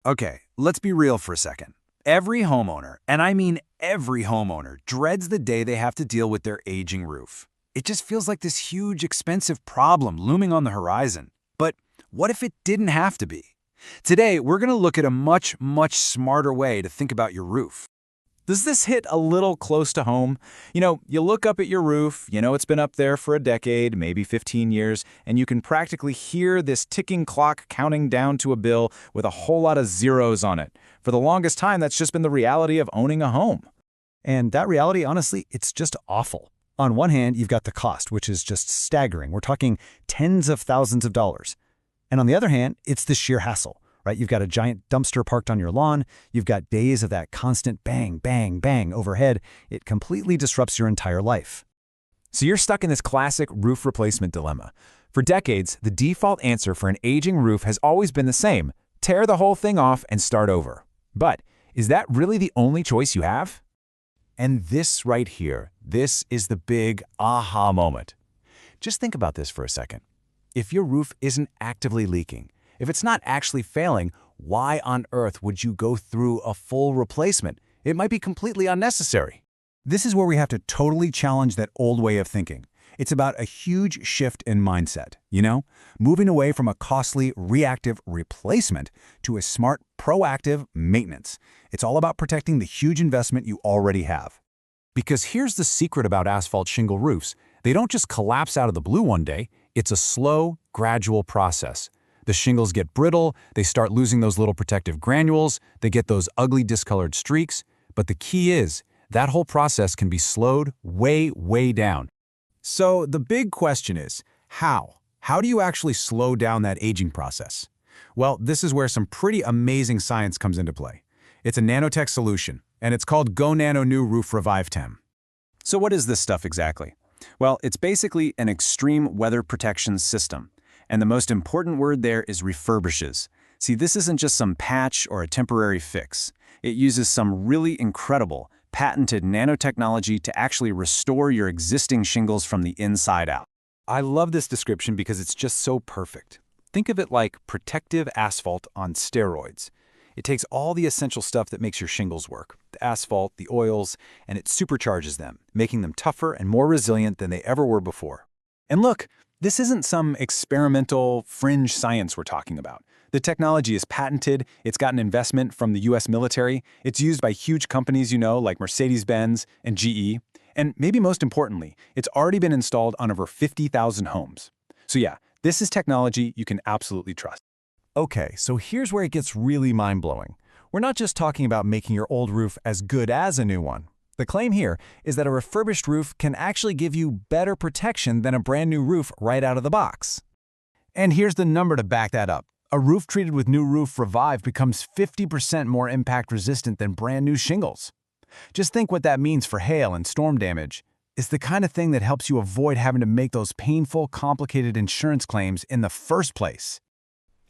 Okay, let's be real for a second. Every homeowner, and I mean every homeowner, dreads the day they have to deal with their aging roof. It just feels like this huge, expensive problem looming on the horizon. But what if it didn't have to be? Today, we're going to look at a much smarter way to think about your roof. Does this hit a little close to home? You look up at your roof, it's been up there for a decade, maybe 15 years, and you can practically hear this ticking clock counting down to a bill with a whole lot of zeros on it. For the longest time, that's just been the reality of owning a home. And that reality, honestly, it's just awful. On one hand, you've got the cost, which is just staggering. We're talking tens of thousands of dollars. And on the other hand, it's the sheer hassle. Right? You've got a giant dumpster parked on your lawn. You've got days of that constant bang, bang, bang overhead. It completely disrupts your entire life. So you're stuck in this classic roof replacement dilemma. For decades, the default answer for an aging roof has always been the same: tear the whole thing off and start over. But is that really the only choice you have? And this right here, this is the big aha moment. Just think about this for a second. If your roof isn't actively leaking, if it's not actually failing, why on earth would you go through a full replacement? It might be completely unnecessary. This is where we have to totally challenge that old way of thinking. It's about a huge shift in mindset, moving away from a costly, reactive replacement to a smart, proactive maintenance. It's all about protecting the huge investment you already have. Because here's the secret about asphalt shingle roofs. They don't just collapse out of the blue one day. It's a slow, gradual process. The shingles get brittle, they start losing those little protective granules, they get those ugly discolored streaks. But the key is, that whole process can be slowed way down. So the big question is, how? How do you actually slow down that aging process? Well, this is where some pretty amazing science comes into play. It's a nanotech solution, and it's called Go Nano NuRoof Revive 10. So what is this stuff exactly? Well, it's basically an extreme weather protection system. And the most important word there is refurbishes. See, this isn't just some patch or a temporary fix. It uses some really incredible, patented nanotechnology to actually restore your existing shingles from the inside out. I love this description because it's just so perfect. Think of it like protective asphalt on steroids. It takes all the essential stuff that makes your shingles work, the asphalt, the oils, and it supercharges them, making them tougher and more resilient than they ever were before. And look, this isn't some experimental fringe science we're talking about. The technology is patented, it's gotten investment from the US military, it's used by huge companies like Mercedes-Benz and GE, and maybe most importantly, it's already been installed on over 50,000 homes. So yeah, this is technology you can absolutely trust. Okay, so here's where it gets really mind-blowing. We're not just talking about making your old roof as good as a new one. The claim here is that a refurbished roof can actually give you better protection than a brand new roof right out of the box. And here's the number to back that up. A roof treated with NuRoof Revive becomes 50% more impact resistant than brand new shingles. Just think what that means for hail and storm damage. It's the kind of thing that helps you avoid having to make those painful, complicated insurance claims in the first place.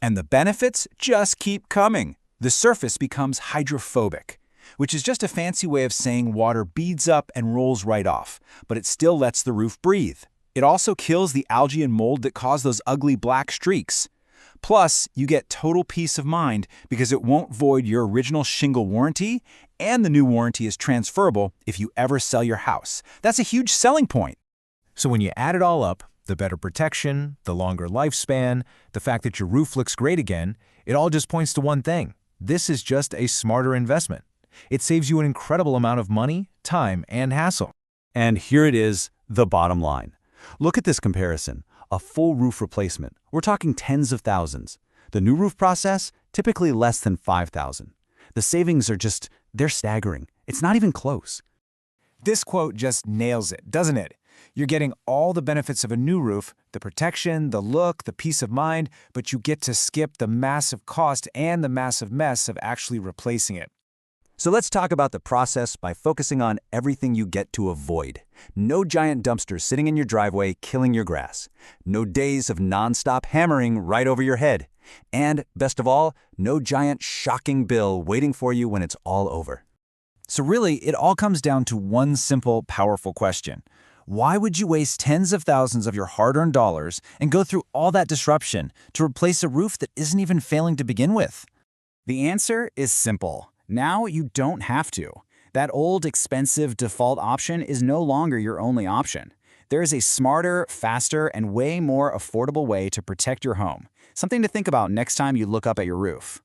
And the benefits just keep coming. The surface becomes hydrophobic, which is just a fancy way of saying water beads up and rolls right off, but it still lets the roof breathe. It also kills the algae and mold that cause those ugly black streaks. Plus, you get total peace of mind because it won't void your original shingle warranty, and the new warranty is transferable if you ever sell your house. That's a huge selling point. So when you add it all up, the better protection, the longer lifespan, the fact that your roof looks great again, it all just points to one thing. This is just a smarter investment. It saves you an incredible amount of money, time, and hassle. And here it is, the bottom line. Look at this comparison. A full roof replacement. We're talking tens of thousands. The NuRoof process, typically less than 5,000. The savings are they're staggering. It's not even close. This quote just nails it, doesn't it? You're getting all the benefits of a new roof, the protection, the look, the peace of mind, but you get to skip the massive cost and the massive mess of actually replacing it. So let's talk about the process by focusing on everything you get to avoid. No giant dumpsters sitting in your driveway killing your grass. No days of nonstop hammering right over your head. And, best of all, no giant shocking bill waiting for you when it's all over. So really, it all comes down to one simple, powerful question. Why would you waste tens of thousands of your hard-earned dollars and go through all that disruption to replace a roof that isn't even failing to begin with? The answer is simple. Now you don't have to. That old, expensive default option is no longer your only option. There is a smarter, faster, and way more affordable way to protect your home. Something to think about next time you look up at your roof.